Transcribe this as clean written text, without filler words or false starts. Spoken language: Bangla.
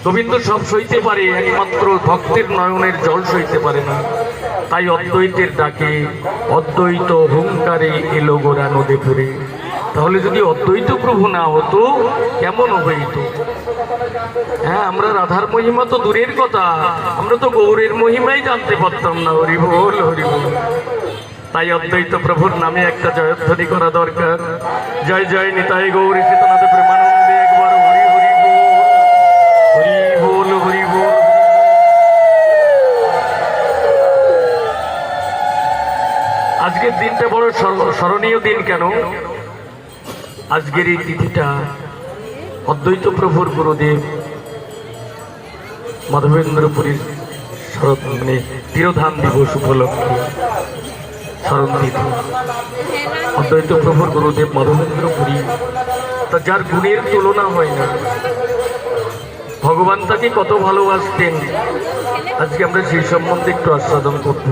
গোবিন্দ সব সইতে পারে, একমাত্র ভক্তের নয়নের জল সইতে পারে না। তাই অদ্বৈতের ডাকে অদ্বৈত হুঙ্কারে এলো গোরা নদে ফিরে। তাহলে যদি অদ্বৈত প্রভু না হতো কেমন হইত? হ্যাঁ, আমরা রাধার মহিমা তো দূরের কথা, আমরা তো গৌরের মহিমাই জানতে পারতাম না। হরি বল, হরি বল। তাই অদ্বৈত প্রভুর নামে একটা জয়ধ্বনি করা দরকার। জয় জয় নিতাই গৌরী সীতানাথ প্রেমানন্দে, একবার হরি হরি বল, হরি বল, হরি বল। আজকের দিনটা বড় স্মরণীয় দিন। কেন? আজকের এই তিথিটা অদ্বৈত প্রভুর গুরুদেব মাধবেন্দ্রপুরীর তিরোধান দিবস উপলক্ষে স্মরণ তিথি। অদ্বৈত প্রভুর গুরুদেব মাধবেন্দ্রপুরী, তা যার গুণের তুলনা হয় না। ভগবান তাকে কত ভালোবাসতেন, আজকে আমরা সেই সম্বন্ধে একটু আস্বাদন করব।